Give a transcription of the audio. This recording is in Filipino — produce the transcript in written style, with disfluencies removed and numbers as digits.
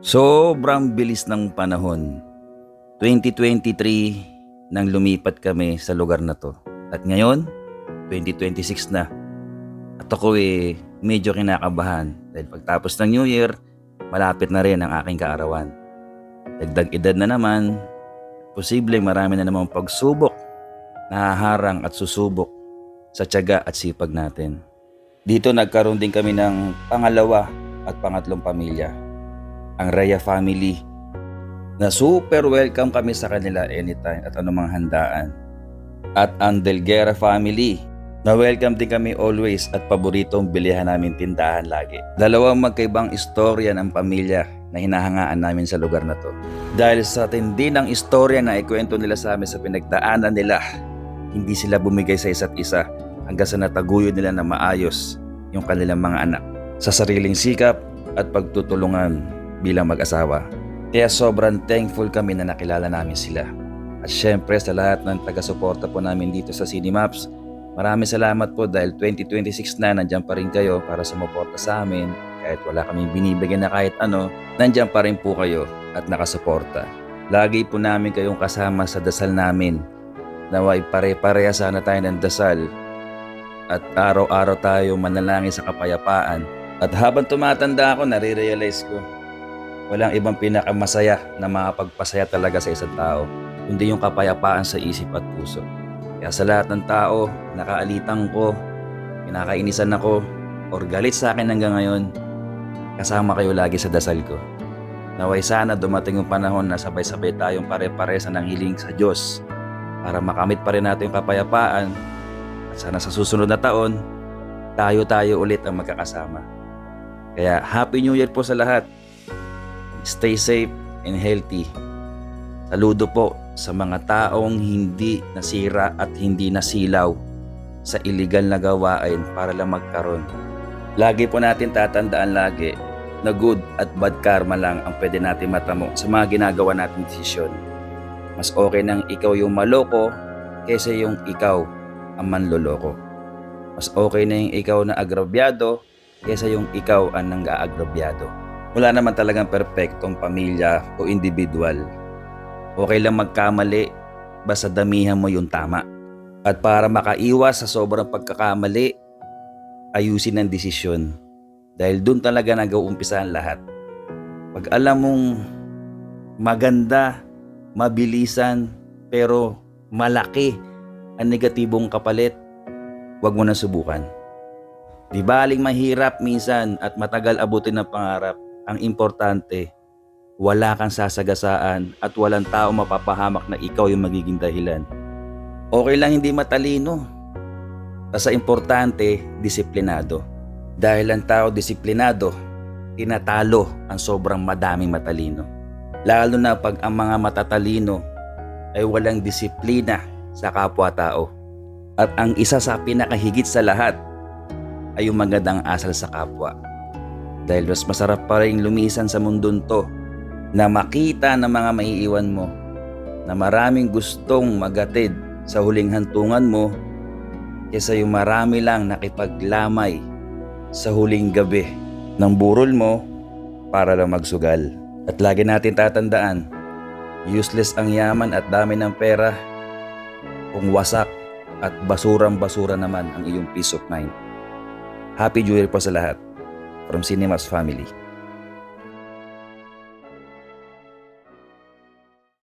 Sobrang bilis ng panahon. 2023 nang lumipat kami sa lugar na 'to. At ngayon, 2026 na. At ako medyo kinakabahan dahil pagtapos ng New Year, malapit na rin ang aking kaarawan. Dagdag edad na naman, posibleng marami na namang pagsubok na haharang at susubok sa tiyaga at sipag natin. Dito nagkaroon din kami ng pangalawa at pangatlong pamilya, ang Rhea family, na super welcome kami sa kanila anytime at anumang handaan. At ang Delguera family, na welcome din kami always at paboritong bilihan namin tindahan lagi. Dalawang magkaibang istorya ng pamilya na hinahangaan namin sa lugar na to. Dahil sa tindi ng istorya na ikwento nila sa amin sa pinagdaanan nila, hindi sila bumigay sa isa't isa hanggang sa nataguyod nila na maayos yung kanilang mga anak sa sariling sikap at pagtutulungan bilang mag-asawa. Kaya sobrang thankful kami na nakilala namin sila. At syempre sa lahat ng taga-suporta po namin dito sa Cinemaps, maraming salamat po dahil 2026 na nandiyan pa rin kayo para sumuporta sa amin. Kahit wala kaming binibigyan na kahit ano, nandiyan pa rin po kayo at nakasuporta. Lagi po namin kayong kasama sa dasal namin. Naway pare-pareha sana tayo ng dasal at araw-araw tayo manalangin sa kapayapaan. At habang tumatanda ako, nare-realize ko, walang ibang pinakamasaya na makapagpasaya talaga sa isang tao, kundi yung kapayapaan sa isip at puso. Kaya sa lahat ng tao, nakaalitang ko, pinakainisan ako, or galit sa akin hanggang ngayon, kasama kayo lagi sa dasal ko. Naway sana dumating yung panahon na sabay-sabay tayong pare-pare sa nanghiling sa Diyos para makamit pa rin natin yung kapayapaan. At sana sa susunod na taon, tayo ulit ang magkakasama. Kaya Happy New Year po sa lahat. Stay safe and healthy. Saludo po sa mga taong hindi nasira at hindi nasilaw sa illegal na gawain para lang magkaroon. Lagi po natin tatandaan lagi na good at bad karma lang ang pwede natin matamo sa mga ginagawa nating desisyon. Mas okay nang ikaw yung maloko kaysa yung ikaw ang manloloko. Mas okay na yung ikaw na agrabyado kaysa yung ikaw ang nang-aagrabyado. Wala naman talagang perpektong pamilya o individual. Okay lang magkamali, basta damihan mo yung tama. At para makaiwas sa sobrang pagkakamali, ayusin ang desisyon. Dahil dun talaga nag-uumpisa ang lahat. Pag alam mong maganda, mabilisan, pero malaki ang negatibong kapalit, huwag mo na subukan. Di baling mahirap minsan at matagal abutin ng pangarap. Ang importante, wala kang sasagasaan at walang tao mapapahamak na ikaw yung magiging dahilan. Okay lang hindi matalino. Basta importante, disiplinado. Dahil ang tao disiplinado, tinatalo ang sobrang madaming matalino. Lalo na pag ang mga matatalino ay walang disiplina sa kapwa-tao. At ang isa sa pinakahigit sa lahat ay yung magandang asal sa kapwa. Dahil mas masarap pa rin lumisan sa mundon to na makita ng mga maiiwan mo na maraming gustong magatid sa huling hantungan mo kaysa yung marami lang nakipaglamay sa huling gabi ng burol mo para lang magsugal. At lagi natin tatandaan, useless ang yaman at dami ng pera kung wasak at basurang-basura naman ang iyong peace of mind. Happy New Year po sa lahat from Cinemaps Family.